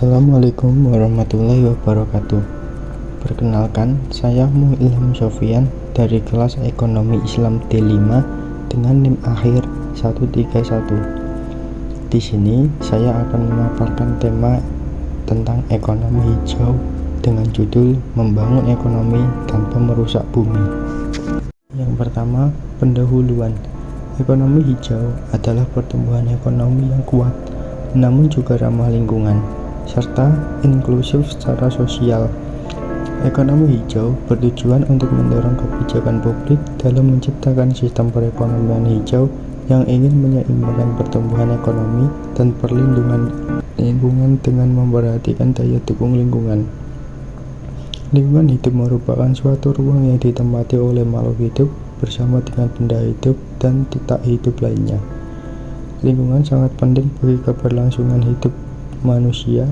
Assalamualaikum warahmatullahi wabarakatuh. Perkenalkan, saya Ilham Sofyan dari kelas Ekonomi Islam D5 dengan NIM akhir 131. Di sini saya akan memaparkan tema tentang ekonomi hijau dengan judul Membangun Ekonomi Tanpa Merusak Bumi. Yang pertama, pendahuluan. Ekonomi hijau adalah pertumbuhan ekonomi yang kuat, namun juga ramah lingkungan, serta inklusif secara sosial. Ekonomi hijau bertujuan untuk mendorong kebijakan publik dalam menciptakan sistem perekonomian hijau yang ingin menyeimbangkan pertumbuhan ekonomi dan perlindungan lingkungan dengan memperhatikan daya dukung lingkungan. Lingkungan hidup merupakan suatu ruang yang ditempati oleh makhluk hidup bersama dengan benda hidup dan tak hidup lainnya. Lingkungan sangat penting bagi keberlangsungan hidup manusia,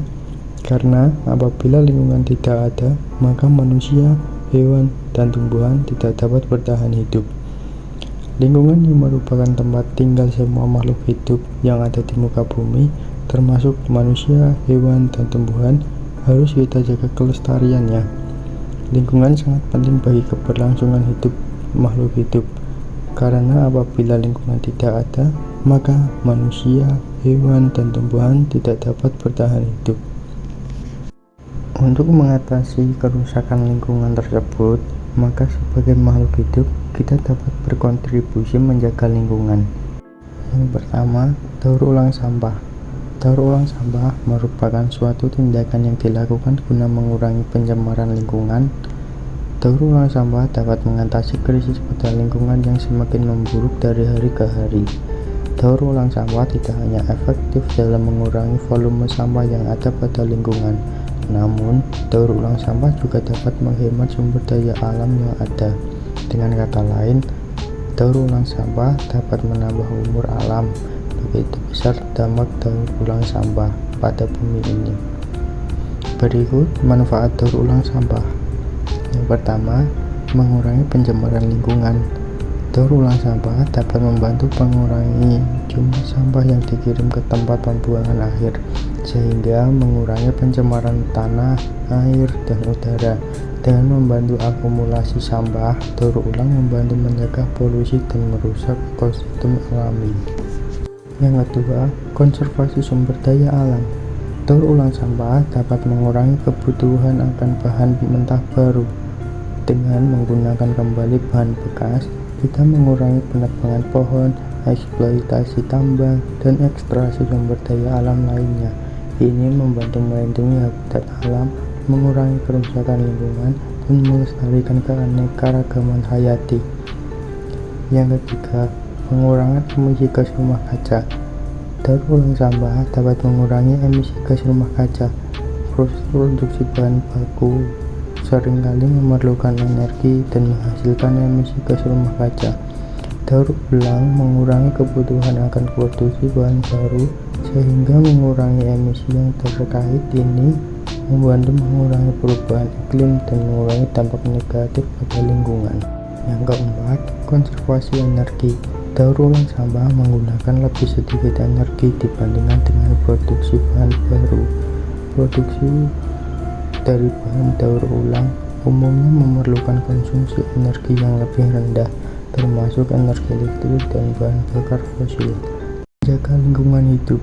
karena apabila lingkungan tidak ada, maka manusia, hewan, dan tumbuhan tidak dapat bertahan hidup. Lingkungan yang merupakan tempat tinggal semua makhluk hidup yang ada di muka bumi, termasuk manusia, hewan, dan tumbuhan, harus kita jaga kelestariannya. Lingkungan sangat penting bagi keberlangsungan hidup makhluk hidup, karena apabila lingkungan tidak ada, maka manusia, hewan, dan tumbuhan tidak dapat bertahan hidup. Untuk mengatasi kerusakan lingkungan tersebut, maka sebagai makhluk hidup, kita dapat berkontribusi menjaga lingkungan. Yang pertama, daur ulang sampah. Daur ulang sampah merupakan suatu tindakan yang dilakukan guna mengurangi pencemaran lingkungan. Daur ulang sampah dapat mengatasi krisis pada lingkungan yang semakin memburuk dari hari ke hari. Daur ulang sampah tidak hanya efektif dalam mengurangi volume sampah yang ada pada lingkungan, namun daur ulang sampah juga dapat menghemat sumber daya alam yang ada. Dengan kata lain, daur ulang sampah dapat menambah umur alam. Begitu besar dampak daur ulang sampah pada bumi ini. Berikut manfaat daur ulang sampah. Yang pertama, mengurangi pencemaran lingkungan. Daur ulang sampah dapat membantu mengurangi jumlah sampah yang dikirim ke tempat pembuangan akhir, sehingga mengurangi pencemaran tanah, air, dan udara. Dengan membantu akumulasi sampah, daur ulang membantu mencegah polusi dan merusak ekosistem alami. Yang kedua, konservasi sumber daya alam. Daur ulang sampah dapat mengurangi kebutuhan akan bahan mentah baru. Dengan menggunakan kembali bahan bekas, kita mengurangi penebangan pohon, eksploitasi tambang, dan ekstraksi sumber daya alam lainnya. Ini membantu melindungi habitat alam, mengurangi kerusakan lingkungan, dan melestarikan keanekaragaman hayati. Yang ketiga, pengurangan emisi gas rumah kaca. Daur ulang sampah dapat mengurangi emisi gas rumah kaca. Proses produksi bahan baku seringkali memerlukan energi dan menghasilkan emisi gas rumah kaca. Daur ulang mengurangi kebutuhan akan produksi bahan baru, sehingga mengurangi emisi yang terkait ini membantu mengurangi perubahan iklim dan mengurangi dampak negatif pada lingkungan. Yang keempat, konservasi energi. Daur ulang sampah menggunakan lebih sedikit energi dibandingkan dengan produksi bahan baru. Produksi dari bahan daur ulang umumnya memerlukan konsumsi energi yang lebih rendah, termasuk energi listrik dan bahan bakar fosil. Menjaga lingkungan hidup.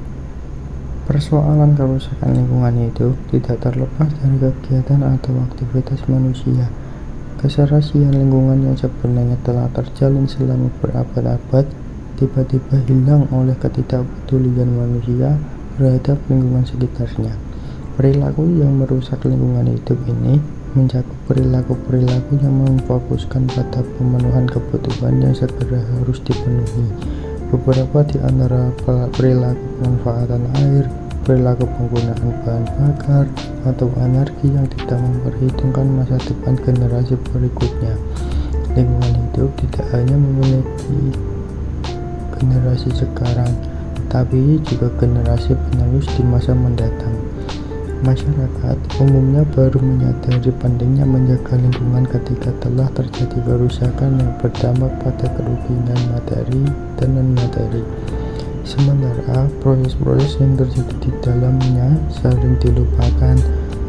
Persoalan kerusakan lingkungan hidup tidak terlepas dari kegiatan atau aktivitas manusia. Keserasian lingkungan yang sebenarnya telah terjalin selama berabad-abad tiba-tiba hilang oleh ketidakpedulian manusia terhadap lingkungan sekitarnya. Perilaku yang merusak lingkungan hidup ini mencakup perilaku-perilaku yang memfokuskan pada pemenuhan kebutuhan yang segera harus dipenuhi. Beberapa di antara perilaku pemanfaatan air, perilaku penggunaan bahan bakar, atau energi yang tidak memperhitungkan masa depan generasi berikutnya. Lingkungan hidup tidak hanya memiliki generasi sekarang, tapi juga generasi penerus di masa mendatang. Masyarakat umumnya baru menyadari pentingnya menjaga lingkungan ketika telah terjadi kerusakan yang berdampak pada kerugian materi dan non-materi. Sementara proses-proses yang terjadi di dalamnya sering dilupakan.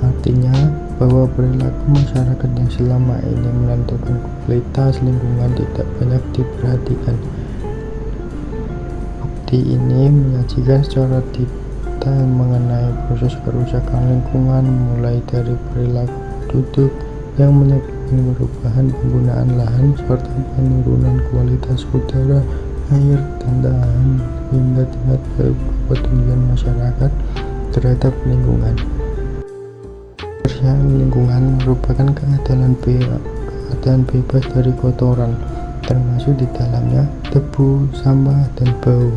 Artinya bahwa perilaku masyarakat yang selama ini menentukan kualitas lingkungan tidak banyak diperhatikan. Bukti ini menyajikan secara detail mengenai proses kerusakan lingkungan, mulai dari perilaku penduduk yang menyebabkan perubahan penggunaan lahan serta penurunan kualitas udara, air, dan lahan hingga tingkat kepedulian masyarakat terhadap lingkungan. Kebersihan lingkungan merupakan keadaan bebas dari kotoran, termasuk di dalamnya debu, sampah, dan bau.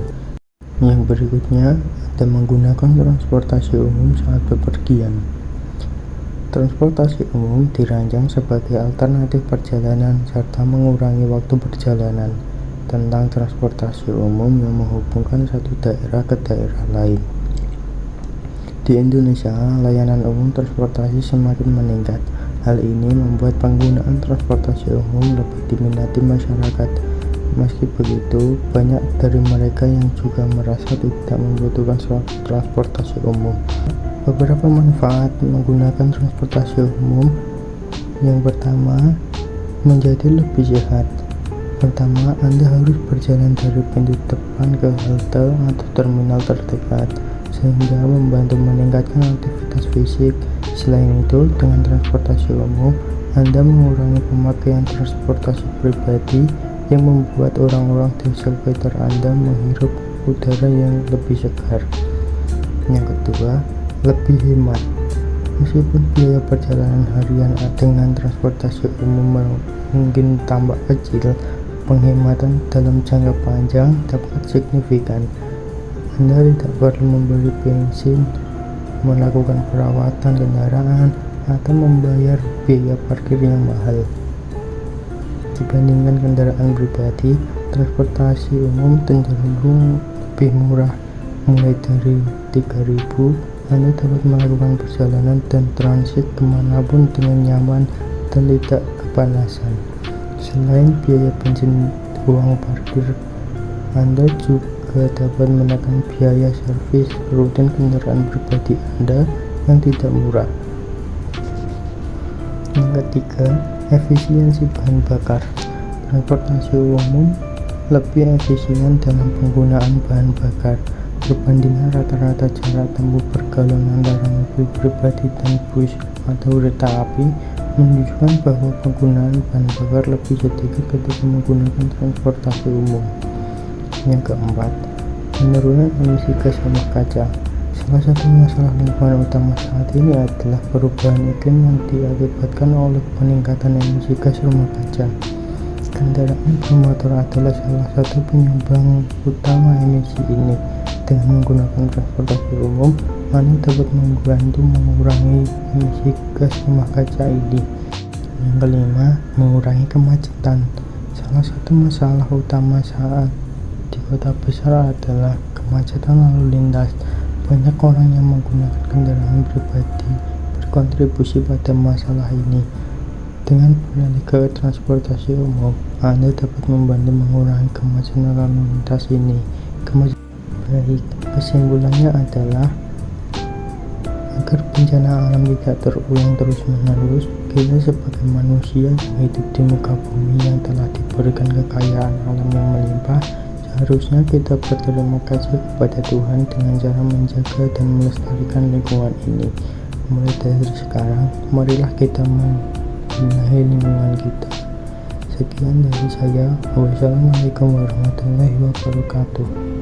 Yang berikutnya ada menggunakan transportasi umum saat bepergian. Transportasi umum dirancang sebagai alternatif perjalanan serta mengurangi waktu perjalanan. Tentang transportasi umum yang menghubungkan satu daerah ke daerah lain. Di Indonesia, layanan umum transportasi semakin meningkat. Hal ini membuat penggunaan transportasi umum lebih diminati masyarakat. Meski begitu, banyak dari mereka yang juga merasa tidak membutuhkan transportasi umum. Beberapa manfaat menggunakan transportasi umum. Yang pertama, menjadi lebih sehat. Pertama, Anda harus berjalan dari pintu depan ke halte atau terminal terdekat, sehingga membantu meningkatkan aktivitas fisik. Selain itu, dengan transportasi umum, Anda mengurangi pemakaian transportasi pribadi yang membuat orang-orang di sekitar Anda menghirup udara yang lebih segar. Yang kedua, lebih hemat. Meskipun biaya perjalanan harian dengan transportasi umum mungkin tampak kecil, penghematan dalam jangka panjang dapat signifikan. Anda tidak perlu membeli bensin, melakukan perawatan kendaraan, atau membayar biaya parkir yang mahal. Dibandingkan kendaraan pribadi, transportasi umum cenderung lebih murah, mulai dari 3.000. Anda dapat melakukan perjalanan dan transit kemanapun dengan nyaman dan tidak kepanasan. Selain biaya bensin, uang parkir, Anda juga dapat menekan biaya servis rutin kendaraan pribadi Anda yang tidak murah. Yang ketiga, efisiensi bahan bakar. Transportasi umum lebih efisien dalam penggunaan bahan bakar. Perbandingan rata-rata jarak tempuh per galon antara mobil pribadi dan bus atau kereta api menunjukkan bahwa penggunaan bahan bakar lebih sedikit ketika menggunakan transportasi umum. Yang keempat, penurunan emisi gas rumah kaca. Salah satu masalah lingkungan utama saat ini adalah perubahan iklim yang diakibatkan oleh peningkatan emisi gas rumah kaca. Kendaraan bermotor adalah salah satu penyumbang utama emisi ini. Dengan menggunakan transportasi umum, Anda dapat membantu mengurangi emisi gas rumah kaca ini. Yang kelima, mengurangi kemacetan. Salah satu masalah utama saat di kota besar adalah kemacetan lalu lintas. Banyak orang yang menggunakan kendaraan pribadi berkontribusi pada masalah ini. Dengan beralih ke transportasi umum, Anda dapat membantu mengurangi kemacetan lalu lintas ini. Baik, kesimpulannya adalah agar bencana alam tidak terulang terus-menerus, kita sebagai manusia yang hidup di muka bumi yang telah diberikan kekayaan alam yang melimpah, seharusnya kita berterima kasih kepada Tuhan dengan cara menjaga dan melestarikan lingkungan ini. Mulai dari sekarang, marilah kita membenahi lingkungan kita. Sekian dari saya. Wassalamualaikum warahmatullahi wabarakatuh.